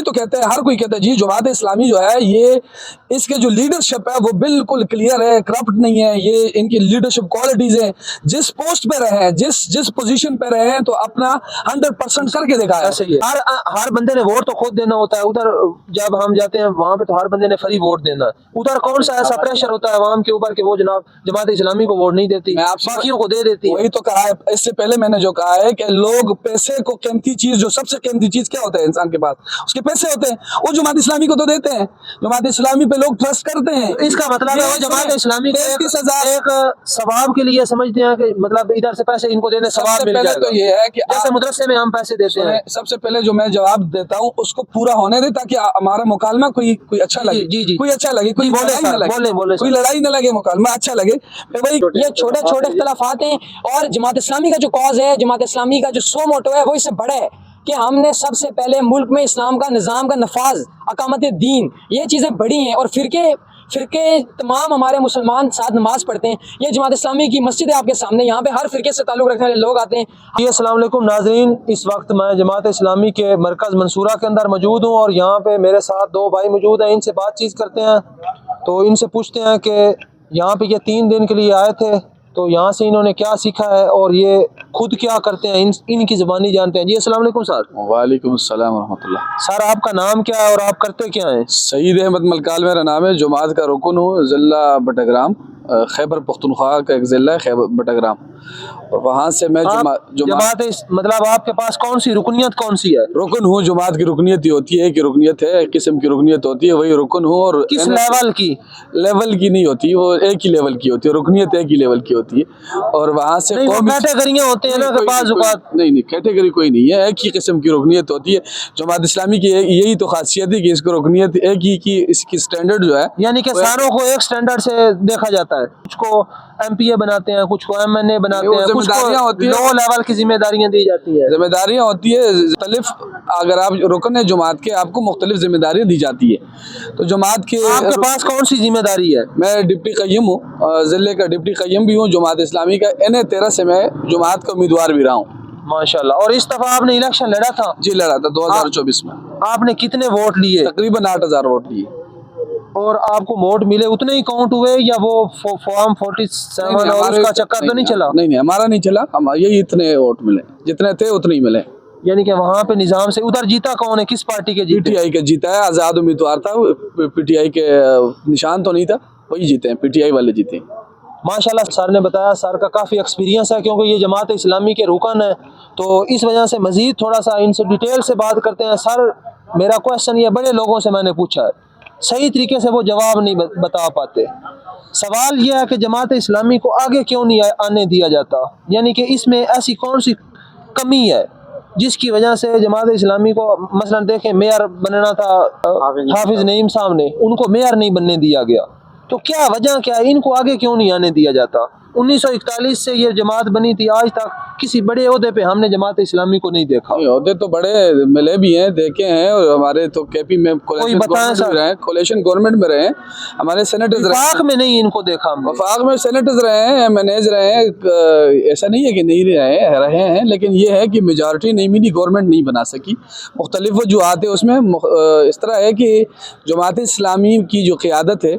تو کہتے ہیں, ہر کوئی کہتا ہے جی جماعت اسلامی جو ہے یہ اس کے جو لیڈرشپ ہے وہ بالکل کلیئر ہے, کرپٹ نہیں ہے, یہ ان کی لیڈرشپ کوالٹیز ہیں, جس پوسٹ پہ رہے ہیں, جس پوزیشن پہ رہے ہیں تو اپنا 100% کر کے دکھایا. ہر بندے نے ووٹ تو خود دینا ہوتا ہے. ادھر جب ہم جاتے ہیں وہاں پہ تو ہر بندے نے فری ووٹ دینا ہے. ادھر کون سا ایسا پریشر ہوتا ہے عوام کے اوپر کہ وہ جناب جماعت اسلامی کو ووٹ نہیں دیتی, باقیوں کو دے دیتی. وہی تو کہا ہے اس سے پہلے میں نے جو کہا ہے کہ لوگ پیسے کو قیمتی چیز, جو سب سے قیمتی چیز کیا ہوتا ہے انسان کے پاس, اس کے پیسے ہوتے ہیں, وہ جماعت اسلامی کو تو دیتے ہیں. جماعت اسلامی پہ لوگ ٹرسٹ کرتے ہیں. اس کا مطلب ہے وہ جماعت اسلامی کو ایک ثواب کے لیے سمجھتے ہیں کہ مطلب ادھر سے پیسے ان کو دینے ثواب مل جائے گا. تو یہ ہے کہ جیسے مدرسے میں ہم پیسے دیتے ہیں. سب سے پہلے جو میں جواب دیتا ہوں اس کو پورا ہونے دے تاکہ ہمارا مکالمہ کوئی اچھا لگے, کوئی اچھا لگے, کوئی لڑائی نہ لگے, مکالمہ اچھا لگے. یہ چھوٹے چھوٹے اختلافات ہیں اور جماعت اسلامی کا جو کاز ہے, جماعت اسلامی کا جو سو موٹو ہے وہ اس سے بڑا ہے کہ ہم نے سب سے پہلے ملک میں اسلام کا نظام کا نفاذ, اقامت دین, یہ چیزیں بڑی ہیں. اور فرقے تمام ہمارے مسلمان ساتھ نماز پڑھتے ہیں. یہ جماعت اسلامی کی مسجد ہے آپ کے سامنے, یہاں پہ ہر فرقے سے تعلق رکھنے والے لوگ آتے ہیں. السلام علیکم ناظرین, اس وقت میں جماعت اسلامی کے مرکز منصورہ کے اندر موجود ہوں اور یہاں پہ میرے ساتھ دو بھائی موجود ہیں. ان سے بات چیت کرتے ہیں تو ان سے پوچھتے ہیں کہ یہاں پہ یہ 3 دن کے لیے آئے تھے تو یہاں سے انہوں نے کیا سیکھا ہے اور یہ خود کیا کرتے ہیں, ان کی زبانی جانتے ہیں. جی السلام علیکم سر. وعلیکم السلام ورحمۃ اللہ. سر آپ کا نام کیا ہے اور آپ کرتے کیا ہیں؟ سعید احمد ملکال میرا نام ہے, جماعت کا رکن ہوں, ضلع بٹگرام, خیبر پختونخوا کا ایک ضلع ہے خیبر بٹگرام, اور وہاں سے میں جماعت مطلب آپ کے پاس کون سی رکنیت کون سی ہے؟ رکن ہوں. جماعت کی رکنیت ہی ہوتی ہے, ایک رکنیت ہے, ایک قسم کی رکنیت ہوتی ہے, وہی رکن ہوں. اور کس لیول کی؟ لیول کی نہیں ہوتی, وہ ایک ہی لیول کی ہوتی ہے, رکنیت ایک ہی لیول کی ہوتی ہے. اور وہاں سے کیٹیگریاں ہوتے ہیں نا کہ بعض اوقات. نہیں کیٹیگری کوئی نہیں ہے, ایک ہی قسم کی رکنیت ہوتی ہے. جماعت اسلامی کی یہی تو خاصیت ہے کہ اس کو رکنیت ایک ہی کی, اس کی سٹینڈرڈ جو ہے, یعنی کہ ساروں کو ایک سٹینڈرڈ سے دیکھا جاتا ہے. کچھ کو ایم پی اے بناتے ہیں, کچھ کو MNA بناتے ہیں, کچھ کو لو لیول کی ذمہ داریاں دی جاتی ہیں. ذمہ داریاں ہوتی ہے مختلف, اگر آپ رکن ہیں جماعت کے آپ کو مختلف ذمہ داریاں دی جاتی ہے. تو جماعت کے آپ کے پاس کون سی ذمہ داری ہے؟ میں ڈپٹی قیم ہوں, ضلع کا ڈپٹی قیم بھی ہوں جماعت اسلامی کا. NA13 سے میں جماعت کا امیدوار بھی رہا ہوں. ماشاءاللہ. اور اس دفعہ آپ نے الیکشن لڑا تھا؟ جی لڑا تھا 2024 میں. آپ نے کتنے ووٹ لیے؟ تقریباً 8000 ووٹ لیے. اور آپ کو ووٹ ملے اتنے ہی کاؤنٹ ہوئے یا وہ فارم 47 اور اس کا چکر تو نہیں چلا؟ نہیں ہمارا نہیں چلا, یہی اتنے ووٹ ملے, جتنے تھے اتنے ہی ملے. یعنی کہ وہاں پہ نظام سے. ادھر جیتا کون ہے, کس پارٹی کے جیتے؟ PTI کا جیتا ہے, آزاد امیدوار تھا, PTI کے نشان تو نہیں تھا, وہی جیتے ہیں, PTI والے جیتے ہیں. ماشاءاللہ. سر نے بتایا سر کا کافی ایکسپیرینس ہے کیونکہ یہ جماعت اسلامی کے رکن ہے, تو اس وجہ سے مزید تھوڑا سا ان سے ڈیٹیل سے بات کرتے ہیں. سر میرا کویشچن یہ بڑے لوگوں سے میں نے پوچھا ہے, صحیح طریقے سے وہ جواب نہیں بتا پاتے. سوال یہ ہے کہ جماعت اسلامی کو آگے کیوں نہیں آنے دیا جاتا, یعنی کہ اس میں ایسی کون سی کمی ہے جس کی وجہ سے جماعت اسلامی کو, مثلا دیکھیں میئر بننا تھا حافظ نعیم صاحب نے, ان کو میئر نہیں بننے دیا گیا, تو کیا وجہ کیا ہے, ان کو آگے کیوں نہیں آنے دیا جاتا؟ 1941 سے یہ جماعت بنی تھی, آج تک کسی بڑے عہدے پہ ہم نے جماعت اسلامی کو نہیں دیکھا. عہدے تو بڑے ملے بھی ہیں, دیکھے ہیں, اور ہمارے تو KP میں کولیشن گورنمنٹ میں رہے ہیں, ہمارے سینیٹرز رہے. وفاق میں نہیں ان کو دیکھا ہم نے. وفاق میں سینیٹرز رہے ہیں, MNAs رہے ہیں, ایسا نہیں ہے کہ نہیں رہے ہیں, لیکن یہ ہے کہ میجارٹی نہیں ملی, گورنمنٹ نہیں بنا سکی. مختلف وجوہات ہیں اس میں. اس طرح ہے کہ جماعت اسلامی کی جو قیادت ہے,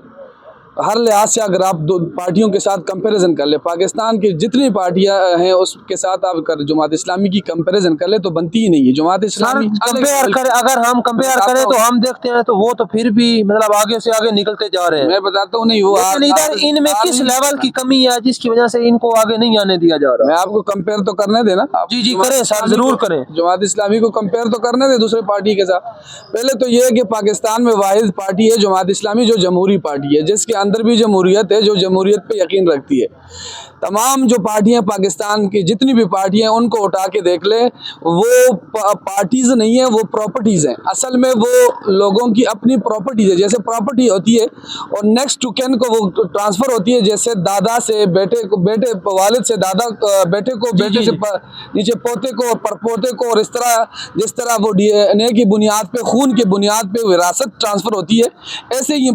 ہر لحاظ سے اگر آپ دو پارٹیوں کے ساتھ کمپیریزن کر لیں, پاکستان کی جتنی پارٹیاں ہیں اس کے ساتھ آپ جماعت اسلامی کی کمپیریزن کر لیں تو بنتی ہی نہیں ہے. جماعت اسلامی اگر ہم کمپیئر کریں تو ہم دیکھتے ہیں تو وہ تو پھر بھی مطلب آگے سے آگے نکلتے جا رہے ہیں. میں بتاتا ہوں, نہیں وہ ادھر ان میں کس لیول کی کمی ہے جس کی وجہ سے ان کو آگے نہیں آنے دیا جا رہا؟ میں آپ کو کمپیئر تو کرنے دینا. جی کریں سر, ضرور کریں. جماعت اسلامی کو کمپیئر تو کرنے دیں دوسرے پارٹی کے ساتھ. پہلے تو یہ ہے کہ پاکستان میں واحد پارٹی ہے جماعت اسلامی جو جمہوری پارٹی ہے, جس کے اندر بھی جمہوریت ہے, جو جمہوریت پہ یقین رکھتی ہے. تمام جو پارٹیاں پاکستان کی جتنی بھی پارٹیاں ان کو اٹھا کے دیکھ لیں, وہ پارٹیز نہیں ہیں, وہ پراپرٹیز ہیں. اصل میں وہ لوگوں کی اپنی پراپرٹیز ہے. جیسے پراپرٹی ہوتی ہے اور نیکسٹ ٹو کین کو وہ ٹرانسفر ہوتی ہے, جیسے دادا سے بیٹے کو, بیٹے والد سے دادا بیٹے کو, بیٹے سے نیچے پوتے کو اور پرپوتے کو, اور اس طرح جس طرح وہ DNA کی بنیاد پہ, خون کی بنیاد پہ وراثت ٹرانسفر ہوتی ہے, ایسے ہی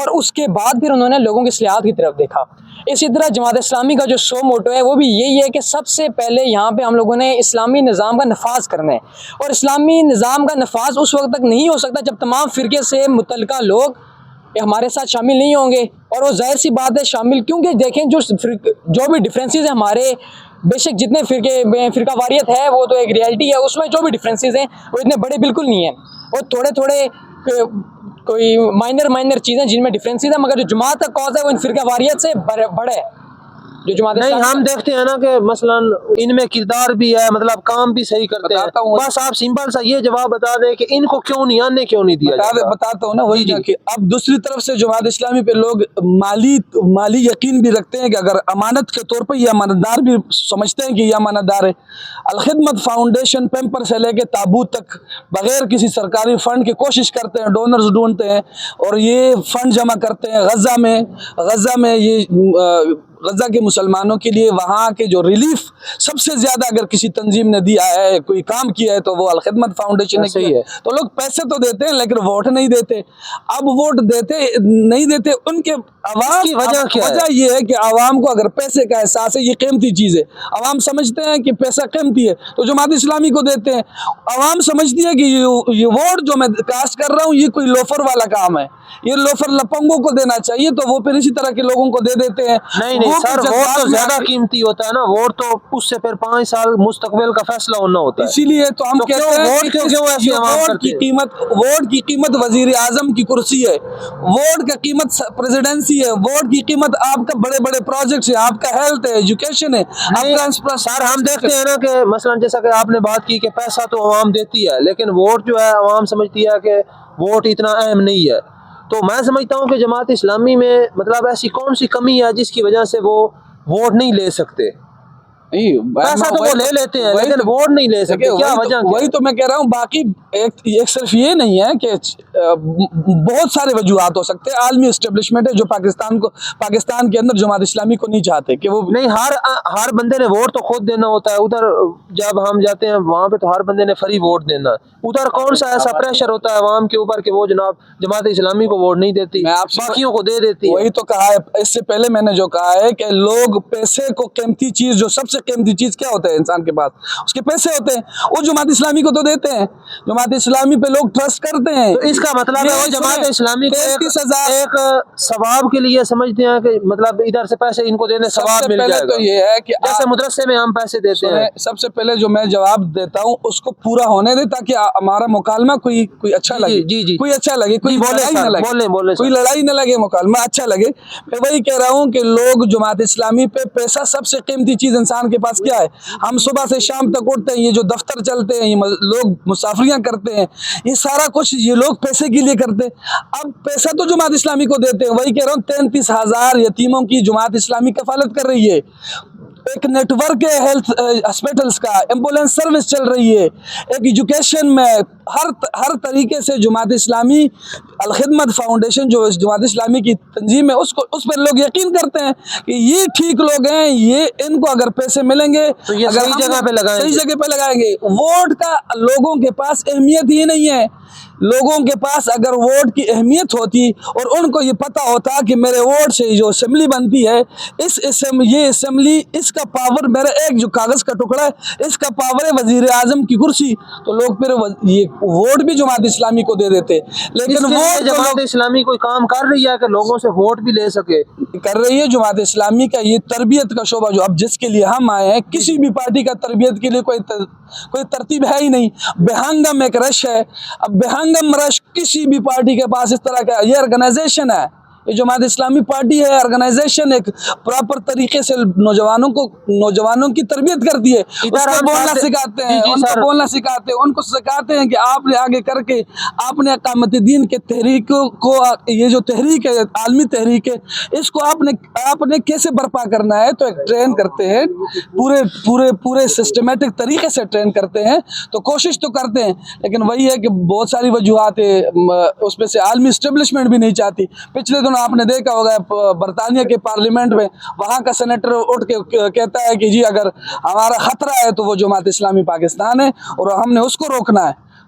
اور اس کے بعد پھر انہوں نے لوگوں کی اصلاحات کی طرف دیکھا. اسی طرح جماعت اسلامی کا جو سو موٹو ہے وہ بھی یہی ہے کہ سب سے پہلے یہاں پہ ہم لوگوں نے اسلامی نظام کا نفاذ کرنا ہے. اور اسلامی نظام کا نفاذ اس وقت تک نہیں ہو سکتا جب تمام فرقے سے متعلقہ لوگ ہمارے ساتھ شامل نہیں ہوں گے. اور وہ ظاہر سی بات ہے شامل، کیونکہ دیکھیں جو بھی ڈفرینسز ہیں ہمارے، بے شک جتنے فرقہ واریت ہے وہ تو ایک ریالٹی ہے، اس میں جو بھی ڈفرینسز ہیں وہ اتنے بڑے بالکل نہیں ہیں. اور تھوڑے کوئی مائنر چیزیں جن میں ڈفرینسز ہیں، مگر جو جماعت کا کاز ہے وہ ان فرقہ واریت سے بڑا ہے. جو جماعت نہیں، ہم دیکھتے ہیں نا کہ مثلا ان میں کردار بھی ہے، مطلب کام بھی صحیح کرتے ہیں. بس آپ سمپل سا یہ جواب بتا دیں کہ ان کو کیوں نہیں دیا جاتا. بتاتا ہوں نا وہی کہ اب دوسری طرف سے جماعت اسلامی پہ لوگ مالی یقین بھی رکھتے ہیں کہ اگر امانت کے طور پر یہ امانت دار بھی سمجھتے ہیں کہ یہ امانت دار ہے. الخدمت فاؤنڈیشن پیمپر سے لے کے تابوت تک بغیر کسی سرکاری فنڈ کی کوشش کرتے ہیں، ڈونرز ڈھونڈتے ہیں اور یہ فنڈ جمع کرتے ہیں. غزہ میں یہ غزہ کے مسلمانوں کے لیے وہاں کے جو ریلیف سب سے زیادہ اگر کسی تنظیم نے دیا ہے، کوئی کام کیا ہے تو وہ الخدمت فاؤنڈیشن نے کیا ہے. تو لوگ پیسے تو دیتے ہیں لیکن ووٹ نہیں دیتے. اب ووٹ نہیں دیتے ان کے عوام کی وجہ یہ ہے کہ عوام کو اگر پیسے کا احساس ہے، یہ قیمتی چیز ہے، عوام سمجھتے ہیں کہ پیسہ قیمتی ہے تو جماعت اسلامی کو دیتے ہیں. عوام سمجھتی ہے کہ یہ ووٹ جو میں کاسٹ کر رہا ہوں یہ کوئی لوفر والا کام ہے، یہ لوفر لپنگوں کو دینا چاہیے، تو وہ پھر اسی طرح کے لوگوں کو دے دیتے ہیں. نہیں سر، ووٹ تو زیادہ قیمتی ہوتا ہے نا. ووٹ تو اس سے پھر 5 سال مستقبل کا فیصلہ ہونا ہوتا ہے. اسی لیے تو ہم کہتے ہیں ووٹ کی قیمت وزیر اعظم کی کرسی ہے، ووٹ کی قیمت پریزیڈنسی ہے، ووٹ کی قیمت آپ کا بڑے بڑے پروجیکٹس ہے، آپ کا ہیلتھ ہے، ایجوکیشن ہے. سر ہم دیکھتے ہیں نا کہ مثلا جیسا کہ آپ نے بات کی کہ پیسہ تو عوام دیتی ہے، لیکن ووٹ جو ہے عوام سمجھتی ہے کہ ووٹ اتنا اہم نہیں ہے. تو میں سمجھتا ہوں کہ جماعت اسلامی میں مطلب ایسی کون سی کمی ہے جس کی وجہ سے وہ ووٹ نہیں لے سکتے. پیسہ تو وہ لے لیتے ہیں لیکن ووٹ نہیں لے سکتے. کیا وجہ؟ وہی تو میں کہہ رہا ہوں. باقی ایک صرف یہ نہیں ہے کہ بہت سارے وجوہات ہو سکتے ہیں. عالمی اسٹیبلشمنٹ ہے جو پاکستان کے اندر جماعت اسلامی کو نہیں چاہتے کہ وہ نہیں. ہر بندے نے ووٹ تو خود دینا ہوتا ہے. ادھر جب ہم جاتے ہیں وہاں پہ تو ہر بندے نے فری ووٹ دینا. ادھر کون سا ایسا پریشر ہوتا ہے عوام کے اوپر کہ وہ جناب جماعت اسلامی کو ووٹ نہیں دیتی، باقیوں کو دے دیتی. وہی تو کہا ہے اس سے پہلے میں نے جو کہا ہے کہ لوگ پیسے کو قیمتی چیز، جو سب سے قیمتی چیز کیا ہوتا ہے انسان کے پاس، اس کے پیسے ہوتے ہیں. وہ جماعت اسلامی کو تو دیتے ہیں، جماعت اسلامی پہ لوگ ٹرسٹ کرتے ہیں. تو اس کا مطلب ہے وہ جماعت اسلامی کو ایک ثواب کے لیے سمجھتے ہیں کہ مطلب ادھر سے پیسے ان کو دینے ثواب مل جائے گا. تو یہ ہے کہ جیسے مدرسے میں ہم پیسے دیتے ہیں. سب سے پہلے جو میں جواب دیتا ہوں اس کو پورا ہونے دے تاکہ ہمارا مکالمہ کوئی اچھا لگے. کوئی اچھا لگے، کوئی لڑائی نہ لگے، مکالمہ اچھا لگے. میں وہی کہہ رہا ہوں کہ لوگ جماعت اسلامی پہ پیسہ سب سے قیمتی چیز انسان کے پاس کیا ہے. ہم صبح سے شام تک اٹھتے ہیں، یہ جو دفتر چلتے ہیں، یہ لوگ مسافریاں کرتے ہیں، یہ سارا کچھ یہ لوگ پیسے کے لیے کرتے ہیں. اب پیسہ تو جماعت اسلامی کو دیتے ہیں. وہی کہہ رہا ہوں 33,000 یتیموں کی جماعت اسلامی کفالت کر رہی ہے. ایک نیٹ ورک ہے ہیلتھ ہاسپٹلس کا، ایمبولینس سروس چل رہی ہے. ایک ایجوکیشن میں ہر طریقے سے جماعت اسلامی الخدمت فاؤنڈیشن جو جماعت اسلامی کی تنظیم ہے اس پہ لوگ یقین کرتے ہیں کہ یہ ٹھیک لوگ ہیں، یہ ان کو اگر پیسے ملیں گے تو یہ صحیح جگہ پہ لگائیں گے. ووٹ کا لوگوں کے پاس اہمیت ہی نہیں ہے. لوگوں کے پاس اگر ووٹ کی اہمیت ہوتی اور ان کو یہ پتہ ہوتا کہ میرے ووٹ سے جو اسمبلی بنتی ہے، یہ اسمبلی اس کا پاور میرا ایک جو کاغذ کا ٹکڑا ہے اس کا پاور ہے وزیر اعظم کی کرسی، تو لوگ پھر یہ ووٹ بھی جماعت اسلامی کو دے دیتے. لیکن ووٹ جماعت اسلامی کوئی کام کر رہی ہے کہ لوگوں سے ووٹ بھی لے سکے؟ کر رہی ہے. جماعت اسلامی کا یہ تربیت کا شعبہ جو اب جس کے لیے ہم آئے ہیں، کسی بھی پارٹی کا تربیت کے لیے کوئی ترتیب ہے ہی نہیں. بہنگم ایک رش ہے. اب بہنگم رش کسی بھی پارٹی کے پاس اس طرح کا یہ آرگنائزیشن ہے. یہ جماعت اسلامی پارٹی ہے، آرگنائزیشن ایک پراپر طریقے سے نوجوانوں کی تربیت کرتی ہے. اس کو بولنا سکھاتے ہیں، ان کو بولنا سکھاتے ہیں، ان کو سکھاتے ہیں کہ آپ نے آگے کر کے آپ نے اقامت دین کے تحریک کو، یہ جو تحریک ہے عالمی تحریک ہے، اس کو آپ نے کیسے برپا کرنا ہے. تو ایک ٹرین کرتے ہیں، پورے سسٹمیٹک طریقے سے ٹرین کرتے ہیں. تو کوشش تو کرتے ہیں لیکن وہی ہے کہ بہت ساری وجوہات ہے. اس میں سے عالمی اسٹیبلشمنٹ بھی نہیں چاہتی. پچھلے دنوں آپ نے دیکھا ہوگا برطانیہ کے پارلیمنٹ میں وہاں کا سینیٹر اٹھ کے کہتا ہے کہ جی اگر ہمارا خطرہ ہے تو وہ جماعت اسلامی پاکستان ہے اور ہم نے اس کو روکنا ہے.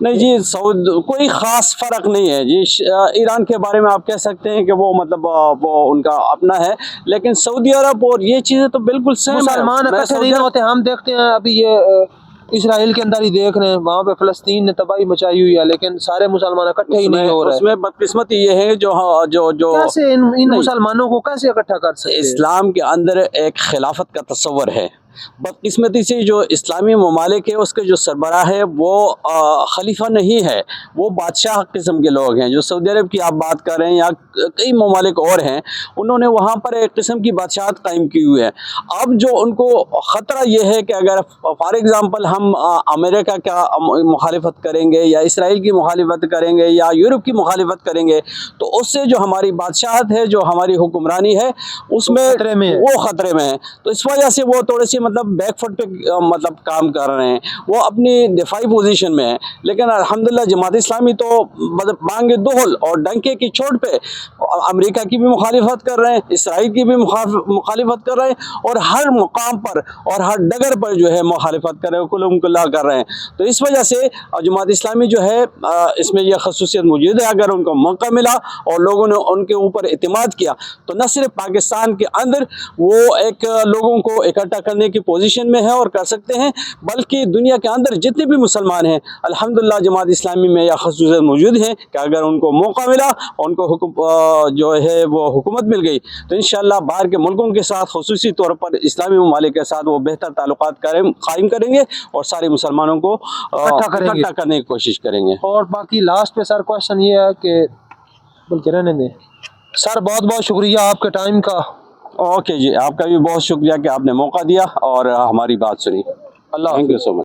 نہیں جی، کوئی خاص فرق نہیں ہے جی. ایران کے بارے میں آپ کہہ سکتے ہیں کہ وہ مطلب وہ ان کا اپنا ہے، لیکن سعودی عرب اور یہ چیزیں تو بالکل سیم ہے. مسلمان میں اکٹھے نہیں ہوتے. ہم دیکھتے ہیں ابھی یہ اسرائیل کے اندر ہی دیکھ رہے ہیں، وہاں پہ فلسطین نے تباہی مچائی ہوئی ہے، لیکن سارے مسلمان اکٹھے ہی نہیں ہو اس رہے. میں بدقسمتی یہ ہے جو کیسے ان نہیں، مسلمانوں کو کیسے اکٹھا کر سکتے ہیں؟ اسلام کے اندر ایک خلافت کا تصور ہے. بدقسمتی سے جو اسلامی ممالک ہے اس کے جو سربراہ ہے وہ خلیفہ نہیں ہے، وہ بادشاہ قسم کے لوگ ہیں. جو سعودی عرب کی آپ بات کر رہے ہیں یا کئی ممالک اور ہیں، انہوں نے وہاں پر ایک قسم کی بادشاہت قائم کی ہوئی ہے. اب جو ان کو خطرہ یہ ہے کہ اگر فار ایگزامپل ہم امریکہ کا مخالفت کریں گے یا اسرائیل کی مخالفت کریں گے یا یورپ کی مخالفت کریں گے تو اس سے جو ہماری بادشاہت ہے، جو ہماری حکمرانی ہے، اس میں وہ خطرے میں ہے. تو اس وجہ سے وہ تھوڑے سی مطلب بیک فٹ پہ مطلب کام کر رہے ہیں، وہ اپنی دفاعی پوزیشن میں ہیں. لیکن الحمدللہ جماعت اسلامی تو مطلب بانگ دہل اور ڈنکے کی چوٹ پہ امریکہ کی بھی مخالفت کر رہے ہیں، اسرائیل کی بھی مخالفت کر رہے ہیں، اور ہر مقام پر اور ہر ڈگر پر جو ہے مخالفت کر رہے ہیں، کلم کلا کر رہے ہیں. تو اس وجہ سے جماعت اسلامی جو ہے اس میں یہ خصوصیت موجود ہے. اگر ان کو موقع ملا اور لوگوں نے ان کے اوپر اعتماد کیا تو نہ صرف پاکستان کے اندر وہ ایک لوگوں کو اکٹھا کرنے کی پوزیشن میں ہے اور کر سکتے ہیں، بلکہ دنیا کے اندر جتنے بھی مسلمان ہیں الحمدللہ جماعت اسلامی میں یہ خصوصیت موجود ہے کہ اگر ان کو موقع ملا، ان کو جو ہے وہ حکومت مل گئی تو انشاءاللہ باہر کے ملکوں کے ساتھ خصوصی طور پر اسلامی ممالک کے ساتھ وہ بہتر تعلقات قائم کریں گے اور سارے مسلمانوں کو اکٹھا کرنے کی کوشش کریں گے. اور باقی لاسٹ پہ سر کوشچن یہ ہے کہ بلکہ رہنے دیں سر، بہت بہت شکریہ آپ کے ٹائم کا. اوکے جی، آپ کا بھی بہت شکریہ کہ آپ نے موقع دیا اور ہماری بات سنی. اللہ تھینک یو سو مچ.